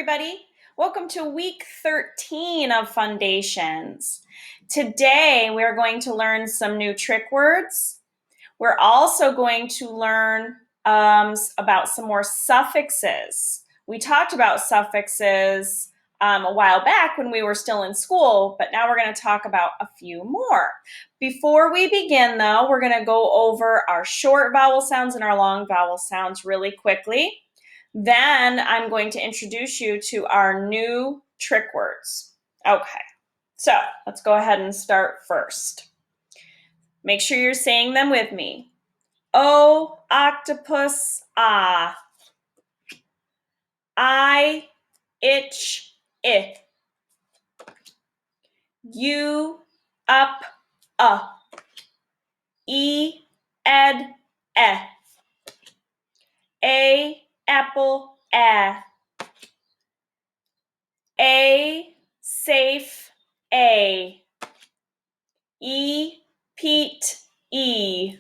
everybody. Welcome to week 13 of Fundations. Today, we're going to learn some new trick words. We're also going to learn about some more suffixes. We talked about suffixes a while back when we were still in school, but now we're going to talk about a few more. Before we begin, though, we're going to go over our short vowel sounds and our long vowel sounds really quickly. Then I'm going to introduce you to our new trick words. Okay, so let's go ahead and start first. Make sure you're saying them with me. O, octopus, ah. I, itch, I. U, up, E, ed, eh. A, apple, A, safe, A. E, Pete, E.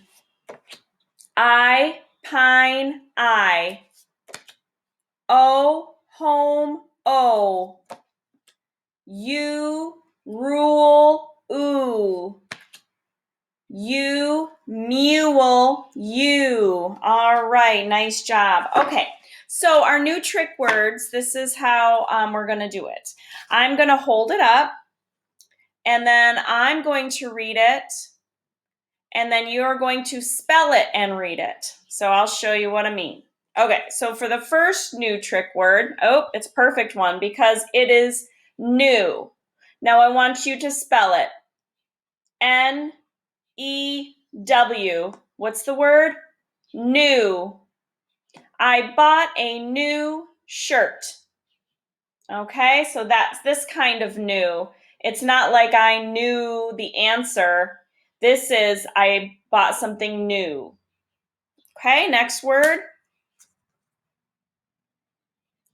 I, pine, I. O, home, O. U, rule, oo. U, mule, U. All right, nice job. Okay, so our new trick words, this is how we're going to do it. I'm going to hold it up, and then I'm going to read it, and then you're going to spell it and read it. So I'll show you what I mean. Okay, so for the first new trick word, it's a perfect one because it is new. Now I want you to spell it. N-E-W. What's the word? New. I bought a new shirt. Okay, so that's this kind of new. It's not like I knew the answer. This is I bought something new. Okay, next word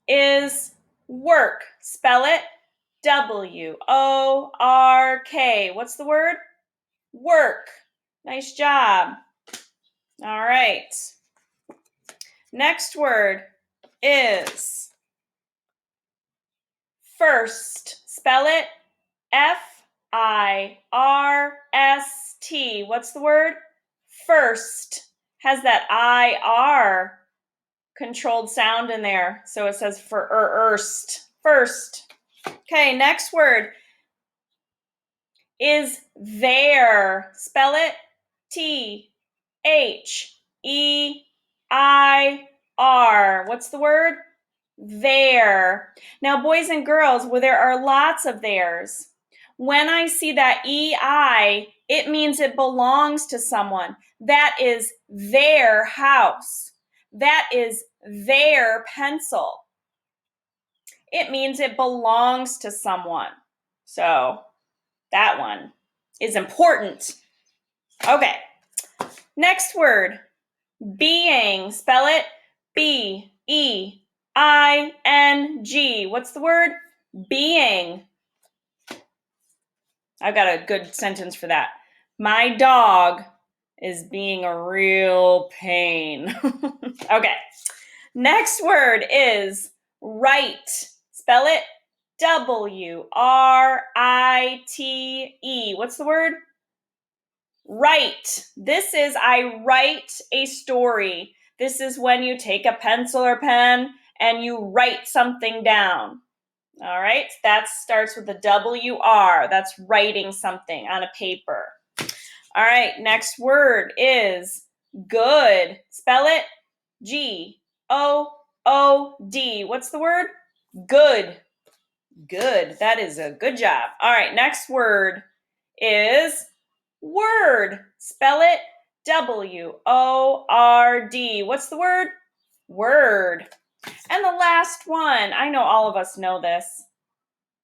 is work. Spell it W-O-R-K. What's the word? Work. Nice job. All right. Next word is first. Spell it F-I-R-S-T. What's the word? First. Has that I-R controlled sound in there. So it says first. First. Okay, next word is there. Spell it T-H-E-I-R. What's the word? There. Now, boys and girls, well, there are lots of theirs. When I see that E-I, it means it belongs to someone. That is their house. That is their pencil. It means it belongs to someone. So that one is important. Okay. Next word, being. Spell it B-E-I-N-G. What's the word? Being. I've got a good sentence for that. My dog is being a real pain. Okay. Next word is write. Spell it W-R-I-T-E. What's the word? Write. This is I write a story. This is when you take a pencil or pen and you write something down. All right, that starts with a W-R. That's writing something on a paper. All right, next word is good. Spell it G-O-O-D. What's the word? Good. Good. That is a good job. All right, next word is word. Spell it W-O-R-D. What's the word? Word. And the last one, I know all of us know this.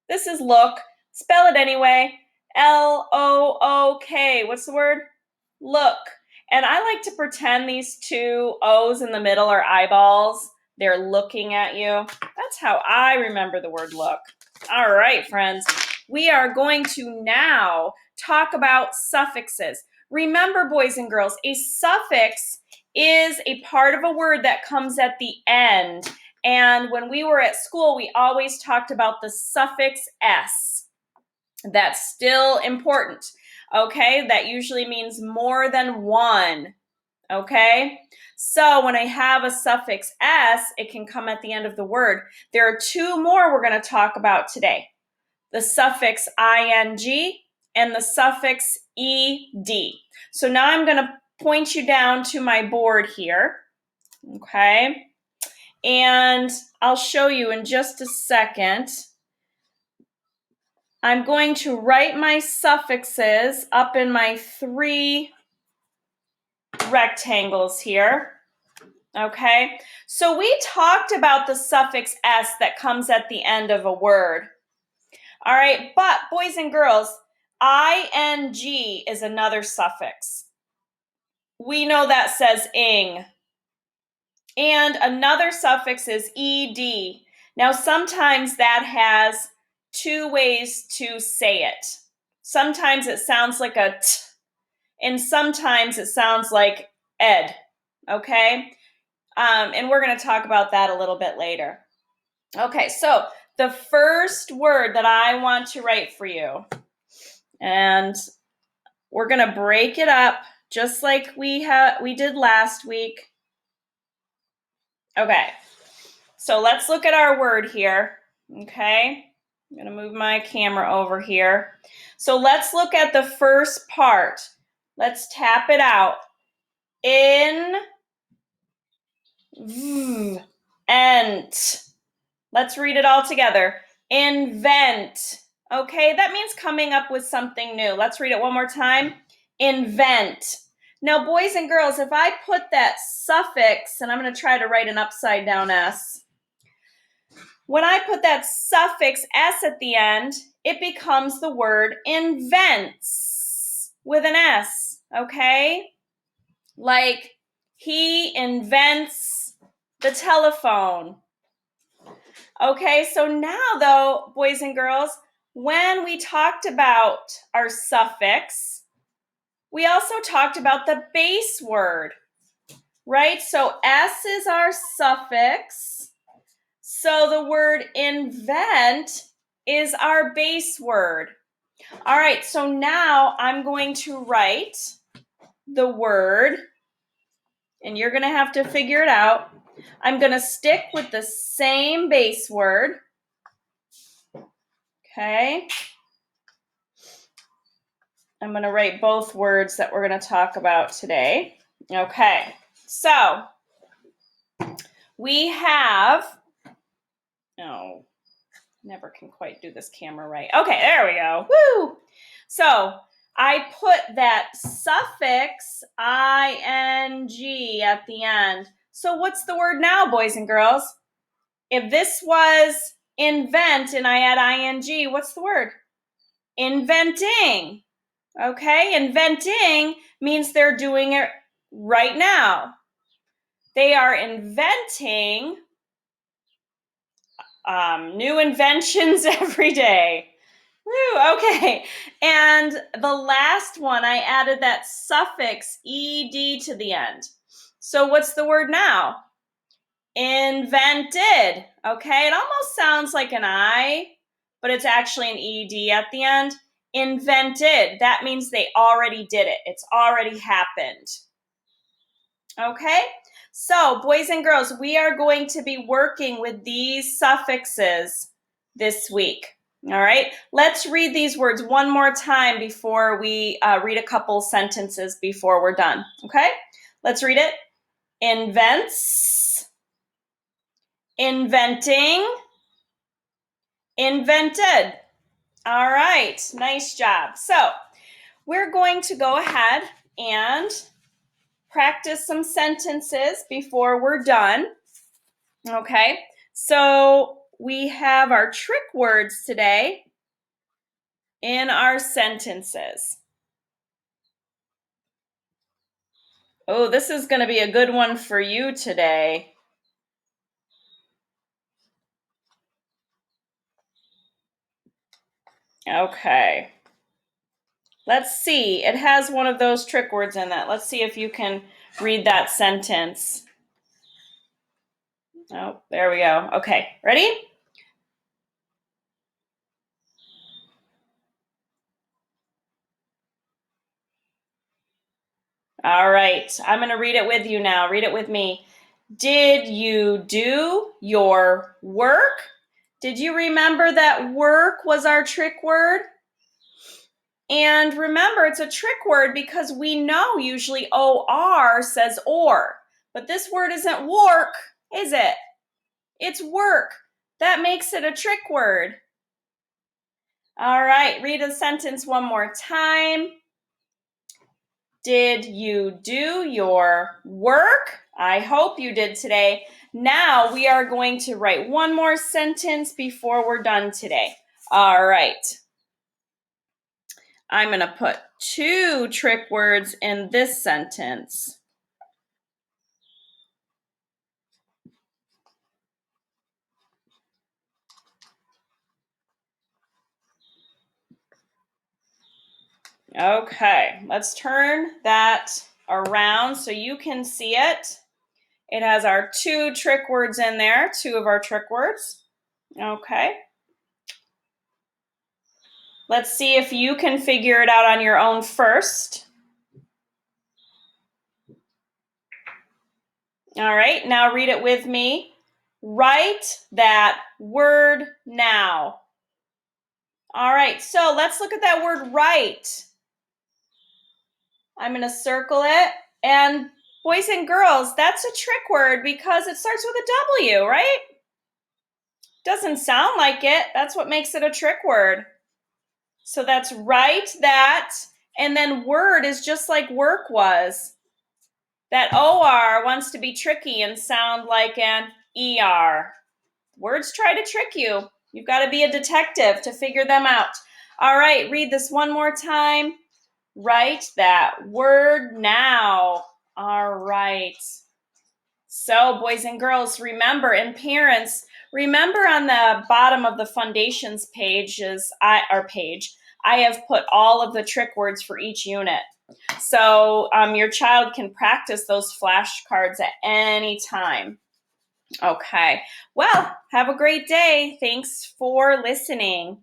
This is look. Spell it anyway. L-O-O-K. What's the word? Look. And I like to pretend these two O's in the middle are eyeballs. They're looking at you. That's how I remember the word look. All right, friends. We are going to now talk about suffixes. Remember, boys and girls, a suffix is a part of a word that comes at the end And when we were at school, we always talked about the suffix S. That's still important, okay? That usually means more than one, okay? So when I have a suffix S, it can come at the end of the word. There are two more we're going to talk about today. The suffix ing and the suffix ed. So now I'm going to point you down to my board here, okay? And I'll show you in just a second. I'm going to write my suffixes up in my 3 rectangles here. Okay, so we talked about the suffix S that comes at the end of a word. All right, but boys and girls, ing is another suffix. We know that says ing. And another suffix is ed. Now, sometimes that has 2 ways to say it. Sometimes it sounds like a t, and sometimes it sounds like ed, okay? And we're going to talk about that a little bit later. Okay, so the first word that I want to write for you, and we're going to break it up just like we did last week. Okay, so let's look at our word here, okay? I'm going to move my camera over here. So let's look at the first part. Let's tap it out. Ent. Let's read it all together. Invent. Okay, that means coming up with something new. Let's read it one more time. Invent. Now, boys and girls, if I put that suffix, and I'm going to try to write an upside down S. When I put that suffix S at the end, it becomes the word invents with an S, okay? Like, he invents the telephone. Okay, so now though, boys and girls, when we talked about our suffix, we also talked about the base word, right? So S is our suffix. So the word invent is our base word. All right, so now I'm going to write the word, and you're going to have to figure it out. I'm going to stick with the same base word. Okay. I'm going to write both words that we're going to talk about today. Okay. So we have, oh, never can quite do this camera right. Okay, there we go. Woo! So I put that suffix ing at the end. So what's the word now, boys and girls? If this was invent and I add ing, what's the word? Inventing. Okay, inventing means they're doing it right now. They are inventing new inventions every day. Woo, okay. And the last one, I added that suffix ed to the end. So what's the word now? Invented. Okay, it almost sounds like an I, but it's actually an ed at the end. Invented. That means they already did it. It's already happened. Okay, so boys and girls, we are going to be working with these suffixes this week. All right, let's read these words one more time before we read a couple sentences before we're done. Okay, let's read it. Invents, inventing, invented. All right, nice job. So we're going to go ahead and practice some sentences before we're done. Okay, so we have our trick words today in our sentences. Oh, this is going to be a good one for you today. Okay. Let's see. It has one of those trick words in that. Let's see if you can read that sentence. Oh, there we go. Okay, ready? All right, I'm going to read it with you now. Read it with me. Did you do your work? Did you remember that work was our trick word? And remember, it's a trick word because we know usually OR says or, but this word isn't work, is it? It's work. That makes it a trick word. All right, read the sentence one more time. Did you do your work? I hope you did today. Now we are going to write one more sentence before we're done today. All right. I'm going to put 2 trick words in this sentence. Okay, let's turn that around so you can see it. It has our 2 trick words in there, 2 of our trick words. Okay. Let's see if you can figure it out on your own first. All right, now read it with me. Write that word now. All right, so let's look at that word write. I'm going to circle it. And boys and girls, that's a trick word because it starts with a W, right? Doesn't sound like it. That's what makes it a trick word. So that's write that. And then word is just like work was. That OR wants to be tricky and sound like an ER. Words try to trick you. You've got to be a detective to figure them out. All right, read this one more time. Write that word now. All right. So, boys and girls, remember, and parents, remember on the bottom of the Fundations I have put all of the trick words for each unit. So your child can practice those flashcards at any time. Okay. Well, have a great day. Thanks for listening.